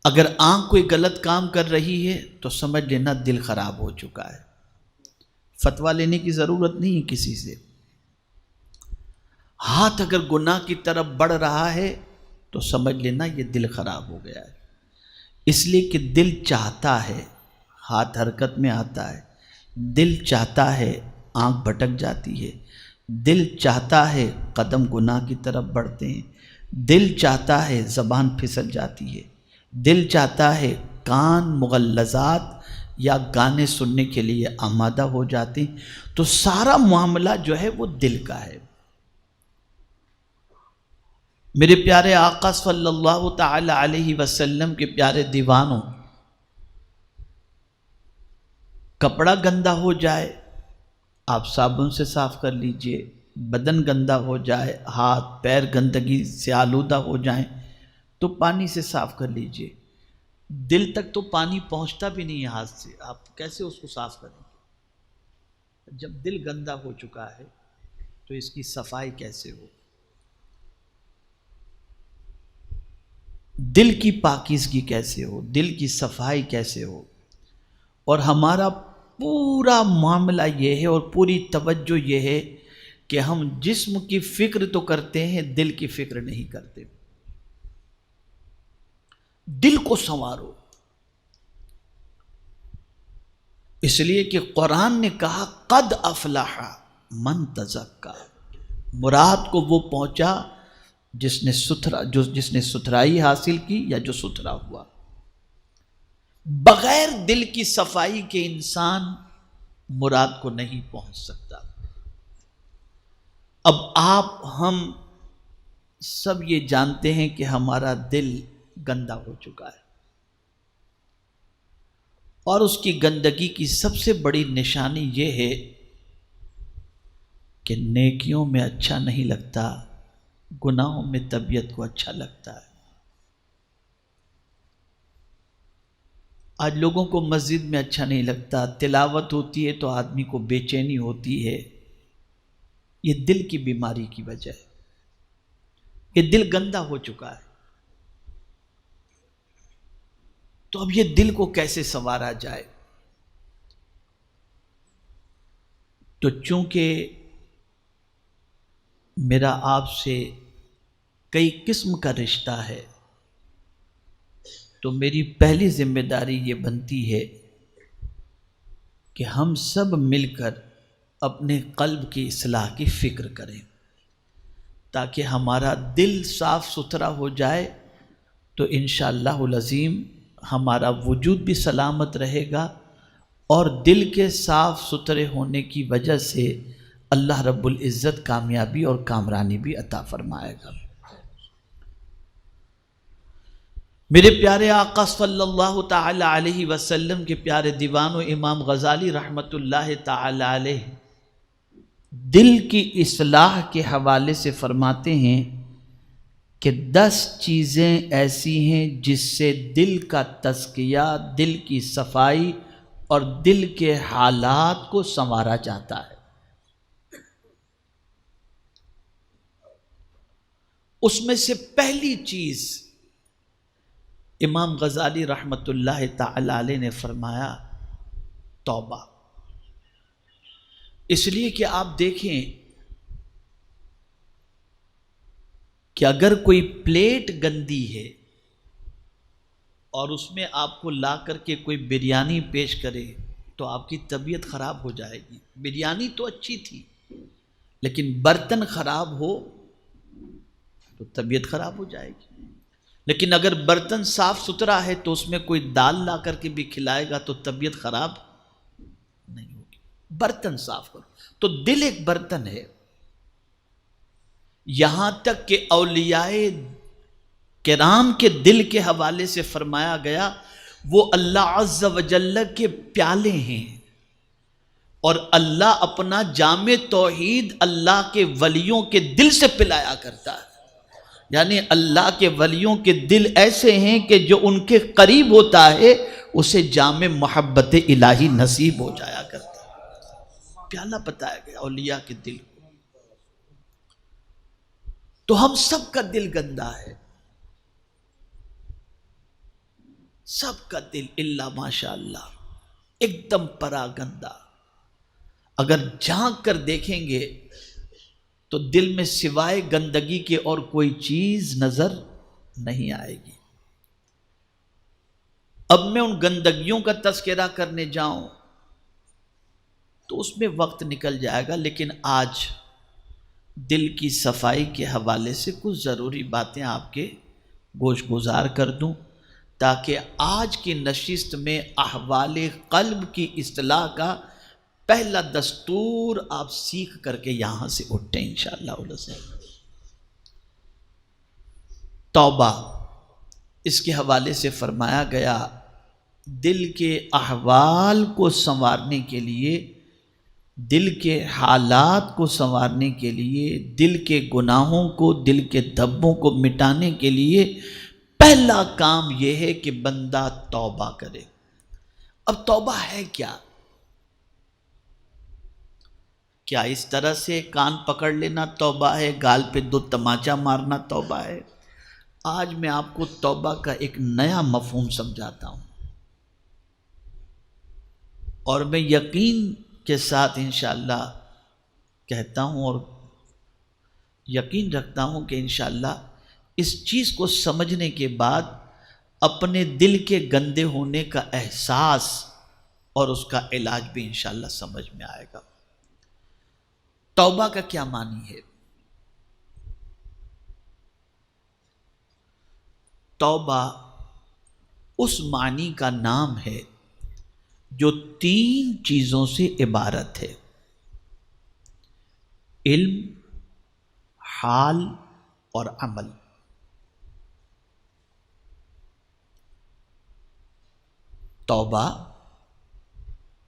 اگر آنکھ کوئی غلط کام کر رہی ہے تو سمجھ لینا دل خراب ہو چکا ہے، فتویٰ لینے کی ضرورت نہیں ہے کسی سے۔ ہاتھ اگر گناہ کی طرف بڑھ رہا ہے تو سمجھ لینا یہ دل خراب ہو گیا ہے، اس لیے کہ دل چاہتا ہے، ہاتھ حرکت میں آتا ہے، دل چاہتا ہے، آنکھ بھٹک جاتی ہے، دل چاہتا ہے، قدم گناہ کی طرف بڑھتے ہیں، دل چاہتا ہے، زبان پھسل جاتی ہے، دل چاہتا ہے، کان مغلظات یا گانے سننے کے لیے آمادہ ہو جاتے ہیں۔ تو سارا معاملہ جو ہے وہ دل کا ہے۔ میرے پیارے آقا صلی اللہ تعالی علیہ وسلم کے پیارے دیوانوں، کپڑا گندا ہو جائے آپ صابن سے صاف کر لیجئے، بدن گندا ہو جائے، ہاتھ پیر گندگی سے آلودہ ہو جائیں تو پانی سے صاف کر لیجئے۔ دل تک تو پانی پہنچتا بھی نہیں ہے ہاتھ سے، آپ کیسے اس کو صاف کریں گے؟ جب دل گندا ہو چکا ہے تو اس کی صفائی کیسے ہو؟ دل کی پاکیزگی کیسے ہو؟ دل کی صفائی کیسے ہو؟ اور ہمارا پورا معاملہ یہ ہے اور پوری توجہ یہ ہے کہ ہم جسم کی فکر تو کرتے ہیں، دل کی فکر نہیں کرتے۔ دل کو سنوارو، اس لیے کہ قرآن نے کہا قد افلح من تزکا، مراد کو وہ پہنچا جس نے ستھرائی حاصل کی یا جو ستھرا ہوا۔ بغیر دل کی صفائی کے انسان مراد کو نہیں پہنچ سکتا۔ اب آپ ہم سب یہ جانتے ہیں کہ ہمارا دل گندا ہو چکا ہے، اور اس کی گندگی کی سب سے بڑی نشانی یہ ہے کہ نیکیوں میں اچھا نہیں لگتا، گناہوں میں طبیعت کو اچھا لگتا ہے۔ آج لوگوں کو مسجد میں اچھا نہیں لگتا، تلاوت ہوتی ہے تو آدمی کو بے چینی ہوتی ہے، یہ دل کی بیماری کی وجہ ہے، یہ دل گندا ہو چکا ہے۔ تو اب یہ دل کو کیسے سنوارا جائے؟ تو چونکہ میرا آپ سے کئی قسم کا رشتہ ہے تو میری پہلی ذمہ داری یہ بنتی ہے کہ ہم سب مل کر اپنے قلب کی اصلاح کی فکر کریں، تاکہ ہمارا دل صاف ستھرا ہو جائے تو انشاءاللہ العظیم ہمارا وجود بھی سلامت رہے گا، اور دل کے صاف ستھرے ہونے کی وجہ سے اللہ رب العزت کامیابی اور کامرانی بھی عطا فرمائے گا۔ میرے پیارے آقا صلی اللہ تعالی علیہ وسلم کے پیارے دیوانوں، امام غزالی رحمت اللہ تعالی علیہ دل کی اصلاح کے حوالے سے فرماتے ہیں کہ 10 چیزیں ایسی ہیں جس سے دل کا تزکیہ، دل کی صفائی اور دل کے حالات کو سنوارا جاتا ہے۔ اس میں سے پہلی چیز امام غزالی رحمت اللہ تعالی علیہ نے فرمایا توبہ۔ اس لیے کہ آپ دیکھیں کہ اگر کوئی پلیٹ گندی ہے اور اس میں آپ کو لا کر کے کوئی بریانی پیش کرے تو آپ کی طبیعت خراب ہو جائے گی۔ بریانی تو اچھی تھی لیکن برتن خراب ہو تو طبیعت خراب ہو جائے گی، لیکن اگر برتن صاف ستھرا ہے تو اس میں کوئی دال لا کر کے بھی کھلائے گا تو طبیعت خراب نہیں ہوگی۔ برتن صاف کرو۔ تو دل ایک برتن ہے، یہاں تک کہ اولیاء کرام کے دل کے حوالے سے فرمایا گیا وہ اللہ عز و جل کے پیالے ہیں، اور اللہ اپنا جام توحید اللہ کے ولیوں کے دل سے پلایا کرتا ہے۔ یعنی اللہ کے ولیوں کے دل ایسے ہیں کہ جو ان کے قریب ہوتا ہے اسے جام محبت الہی نصیب ہو جایا کرتا ہے۔ پیالہ بتایا گیا اولیاء کے دل کو۔ تو ہم سب کا دل گندا ہے، سب کا دل الا ماشاء اللہ ایک دم پراگندہ. اگر جھانک کر دیکھیں گے تو دل میں سوائے گندگی کے اور کوئی چیز نظر نہیں آئے گی. اب میں ان گندگیوں کا تذکرہ کرنے جاؤں تو اس میں وقت نکل جائے گا، لیکن آج دل کی صفائی کے حوالے سے کچھ ضروری باتیں آپ کے گوش گزار کر دوں، تاکہ آج کی نشست میں احوال قلب کی اصلاح کا پہلا دستور آپ سیکھ کر کے یہاں سے اٹھیں انشاءاللہ. توبہ، اس کے حوالے سے فرمایا گیا دل کے احوال کو سنوارنے کے لیے، دل کے حالات کو سنوارنے کے لیے، دل کے گناہوں کو، دل کے دھبوں کو مٹانے کے لیے پہلا کام یہ ہے کہ بندہ توبہ کرے. اب توبہ ہے کیا؟ کیا اس طرح سے کان پکڑ لینا توبہ ہے، گال پہ 2 تماچا مارنا توبہ ہے؟ آج میں آپ کو توبہ کا ایک نیا مفہوم سمجھاتا ہوں، اور میں یقین کے ساتھ انشاءاللہ کہتا ہوں اور یقین رکھتا ہوں کہ انشاءاللہ اس چیز کو سمجھنے کے بعد اپنے دل کے گندے ہونے کا احساس اور اس کا علاج بھی انشاءاللہ سمجھ میں آئے گا. توبہ کا کیا معنی ہے؟ توبہ اس معنی کا نام ہے جو 3 چیزوں سے عبارت ہے: علم، حال اور عمل. توبہ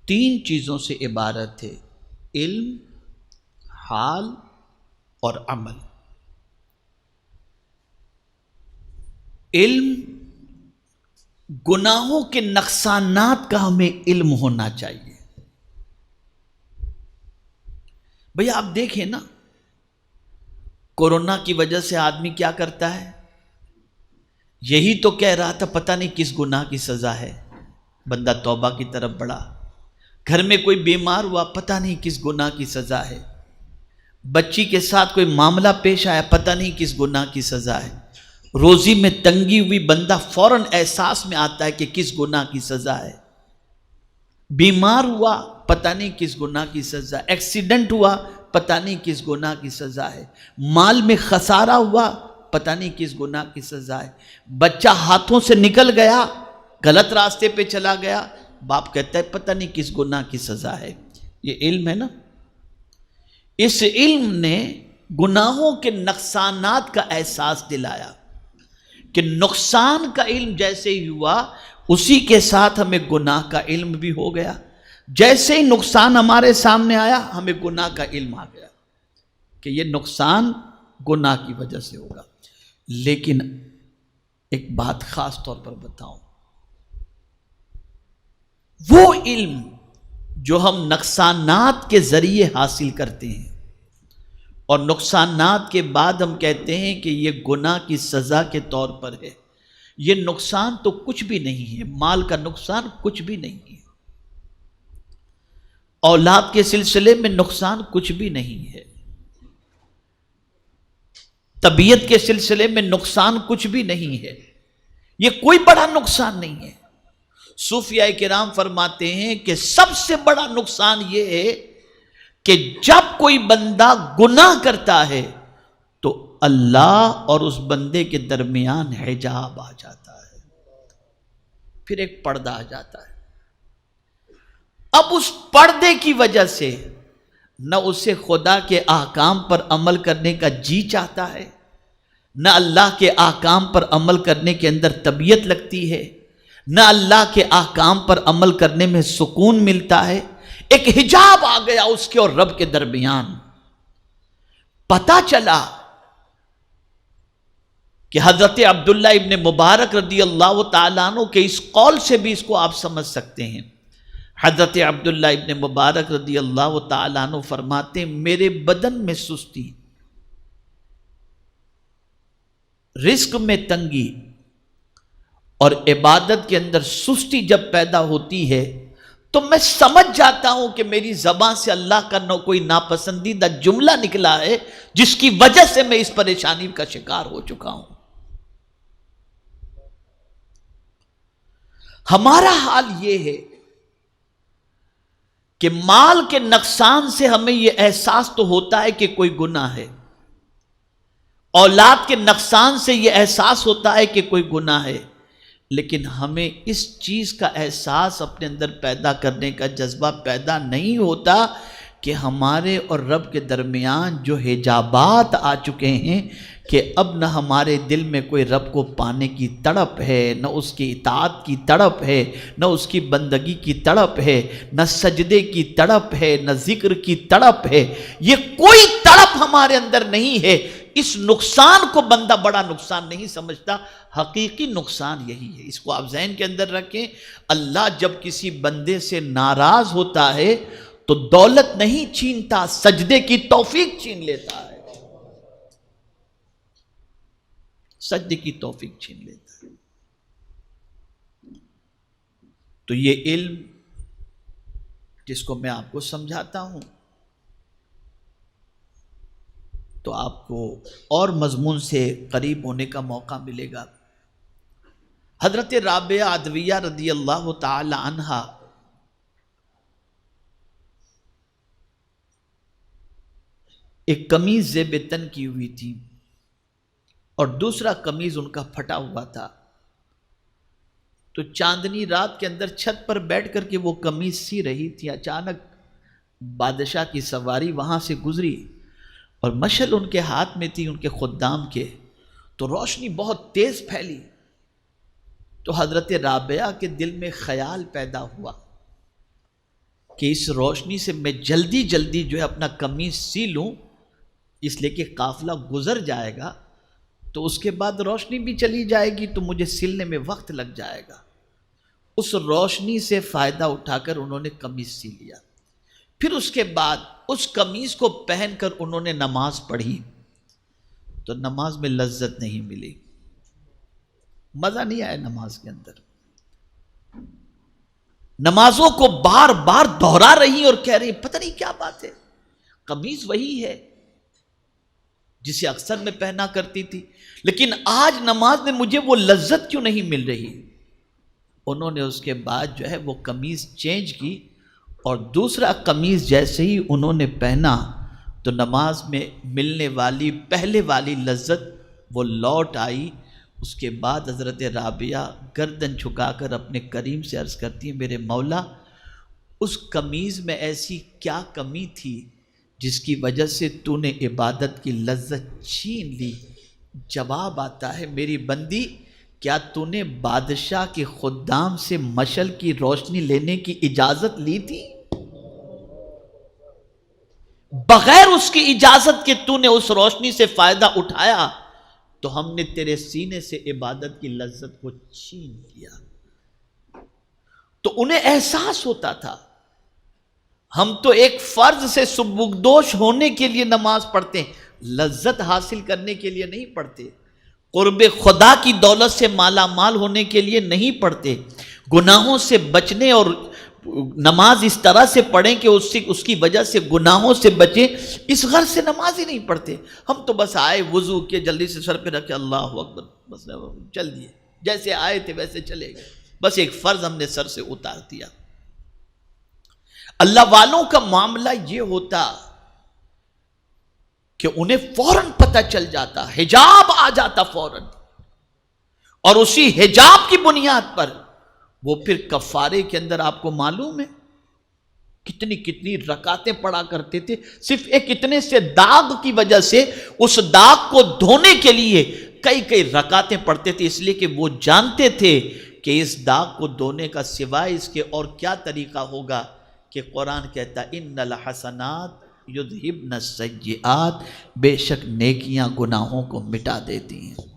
3 چیزوں سے عبارت ہے: علم، حال اور عمل. علم، گناہوں کے نقصانات کا ہمیں علم ہونا چاہیے. بھئی آپ دیکھیں نا، کورونا کی وجہ سے آدمی کیا کرتا ہے؟ یہی تو کہہ رہا تھا پتہ نہیں کس گناہ کی سزا ہے، بندہ توبہ کی طرف بڑھا. گھر میں کوئی بیمار ہوا، پتہ نہیں کس گناہ کی سزا ہے. بچی کے ساتھ کوئی معاملہ پیش آیا، پتہ نہیں کس گناہ کی سزا ہے. روزی میں تنگی ہوئی، بندہ فوراً احساس میں آتا ہے کہ کس گناہ کی سزا ہے. بیمار ہوا، پتہ نہیں کس گناہ کی سزا. ایکسیڈنٹ ہوا، پتہ نہیں کس گناہ کی سزا ہے. مال میں خسارہ ہوا، پتہ نہیں کس گناہ کی سزا ہے. بچہ ہاتھوں سے نکل گیا، غلط راستے پہ چلا گیا، باپ کہتا ہے پتہ نہیں کس گناہ کی سزا ہے. یہ علم ہے نا. اس علم نے گناہوں کے نقصانات کا احساس دلایا کہ نقصان کا علم جیسے ہی ہوا اسی کے ساتھ ہمیں گناہ کا علم بھی ہو گیا. جیسے ہی نقصان ہمارے سامنے آیا ہمیں گناہ کا علم آ گیا کہ یہ نقصان گناہ کی وجہ سے ہوگا. لیکن ایک بات خاص طور پر بتاؤں، وہ علم جو ہم نقصانات کے ذریعے حاصل کرتے ہیں اور نقصانات کے بعد ہم کہتے ہیں کہ یہ گناہ کی سزا کے طور پر ہے، یہ نقصان تو کچھ بھی نہیں ہے. مال کا نقصان کچھ بھی نہیں ہے، اولاد کے سلسلے میں نقصان کچھ بھی نہیں ہے، طبیعت کے سلسلے میں نقصان کچھ بھی نہیں ہے، یہ کوئی بڑا نقصان نہیں ہے. صوفیاء کرام فرماتے ہیں کہ سب سے بڑا نقصان یہ ہے کہ جب کوئی بندہ گناہ کرتا ہے تو اللہ اور اس بندے کے درمیان حجاب آ جاتا ہے، پھر ایک پردہ آ جاتا ہے. اب اس پردے کی وجہ سے نہ اسے خدا کے احکام پر عمل کرنے کا جی چاہتا ہے، نہ اللہ کے احکام پر عمل کرنے کے اندر طبیعت لگتی ہے، نہ اللہ کے احکام پر عمل کرنے میں سکون ملتا ہے. ایک حجاب آ گیا اس کے اور رب کے درمیان. پتا چلا کہ حضرت عبداللہ ابن مبارک رضی اللہ تعالیٰ عنہ کے اس قول سے بھی اس کو آپ سمجھ سکتے ہیں. حضرت عبداللہ ابن مبارک رضی اللہ تعالیٰ عنہ فرماتے ہیں میرے بدن میں سستی، رزق میں تنگی اور عبادت کے اندر سستی جب پیدا ہوتی ہے تو میں سمجھ جاتا ہوں کہ میری زبان سے اللہ کا کوئی ناپسندیدہ جملہ نکلا ہے جس کی وجہ سے میں اس پریشانی کا شکار ہو چکا ہوں۔ ہمارا حال یہ ہے کہ مال کے نقصان سے ہمیں یہ احساس تو ہوتا ہے کہ کوئی گناہ ہے، اولاد کے نقصان سے یہ احساس ہوتا ہے کہ کوئی گناہ ہے، لیکن ہمیں اس چیز کا احساس اپنے اندر پیدا کرنے کا جذبہ پیدا نہیں ہوتا کہ ہمارے اور رب کے درمیان جو حجابات آ چکے ہیں کہ اب نہ ہمارے دل میں کوئی رب کو پانے کی تڑپ ہے، نہ اس کی اطاعت کی تڑپ ہے، نہ اس کی بندگی کی تڑپ ہے، نہ سجدے کی تڑپ ہے، نہ ذکر کی تڑپ ہے، یہ کوئی تڑپ ہمارے اندر نہیں ہے۔ اس نقصان کو بندہ بڑا نقصان نہیں سمجھتا، حقیقی نقصان یہی ہے۔ اس کو آپ ذہن کے اندر رکھیں، اللہ جب کسی بندے سے ناراض ہوتا ہے تو دولت نہیں چھینتا، سجدے کی توفیق چھین لیتا ہے، سجدے کی توفیق چھین لیتا ہے۔ تو یہ علم جس کو میں آپ کو سمجھاتا ہوں تو آپ کو اور مضمون سے قریب ہونے کا موقع ملے گا۔ حضرت رابعہ عدویہ رضی اللہ تعالی عنہا ایک قمیض زیب تن کی ہوئی تھی اور دوسرا قمیض ان کا پھٹا ہوا تھا، تو چاندنی رات کے اندر چھت پر بیٹھ کر کے وہ قمیض سی رہی تھی، اچانک بادشاہ کی سواری وہاں سے گزری اور مشعل ان کے ہاتھ میں تھی، ان کے خدام کے، تو روشنی بہت تیز پھیلی، تو حضرت رابعہ کے دل میں خیال پیدا ہوا کہ اس روشنی سے میں جلدی جلدی جو ہے اپنا قمیض سی لوں، اس لیے کہ قافلہ گزر جائے گا تو اس کے بعد روشنی بھی چلی جائے گی تو مجھے سلنے میں وقت لگ جائے گا۔ اس روشنی سے فائدہ اٹھا کر انہوں نے قمیض سی لیا، پھر اس کے بعد اس قمیض کو پہن کر انہوں نے نماز پڑھی تو نماز میں لذت نہیں ملی، مزہ نہیں آیا نماز کے اندر۔ نمازوں کو بار بار دہرا رہی اور کہہ رہی پتہ نہیں کیا بات ہے، قمیض وہی ہے جسے اکثر میں پہنا کرتی تھی، لیکن آج نماز میں مجھے وہ لذت کیوں نہیں مل رہی۔ انہوں نے اس کے بعد جو ہے وہ قمیض چینج کی اور دوسرا قمیض جیسے ہی انہوں نے پہنا تو نماز میں ملنے والی پہلے والی لذت وہ لوٹ آئی۔ اس کے بعد حضرت رابعہ گردن جھکا کر اپنے کریم سے عرض کرتی ہیں، میرے مولا اس قمیض میں ایسی کیا کمی تھی جس کی وجہ سے تو نے عبادت کی لذت چھین لی؟ جواب آتا ہے، میری بندی کیا تو نے بادشاہ کے خدام سے مشعل کی روشنی لینے کی اجازت لی تھی؟ بغیر اس کی اجازت کے تو نے اس روشنی سے فائدہ اٹھایا تو ہم نے تیرے سینے سے عبادت کی لذت کو چھین لیا۔ تو انہیں احساس ہوتا تھا ہم تو ایک فرض سے سبکدوش ہونے کے لیے نماز پڑھتے ہیں، لذت حاصل کرنے کے لیے نہیں پڑھتے، قرب خدا کی دولت سے مالا مال ہونے کے لیے نہیں پڑھتے، گناہوں سے بچنے اور نماز اس طرح سے پڑھیں کہ اس کی وجہ سے گناہوں سے بچیں، اس غرض سے نماز ہی نہیں پڑھتے۔ ہم تو بس آئے وضو کے جلدی سے سر پہ رکھے اللہ اکبر، بس چل دیے، جیسے آئے تھے ویسے چلے گئے، بس ایک فرض ہم نے سر سے اتار دیا۔ اللہ والوں کا معاملہ یہ ہوتا کہ انہیں فوراً پتہ چل جاتا، حجاب آ جاتا فوراً، اور اسی حجاب کی بنیاد پر وہ پھر کفارے کے اندر آپ کو معلوم ہے کتنی کتنی رکعتیں پڑھا کرتے تھے، صرف ایک اتنے سے داغ کی وجہ سے اس داغ کو دھونے کے لیے کئی کئی رکعتیں پڑھتے تھے، اس لیے کہ وہ جانتے تھے کہ اس داغ کو دھونے کا سوائے اس کے اور کیا طریقہ ہوگا، کہ قرآن کہتا ان الحسنات یذہبن السیئات، بے شک نیکیاں گناہوں کو مٹا دیتی ہیں۔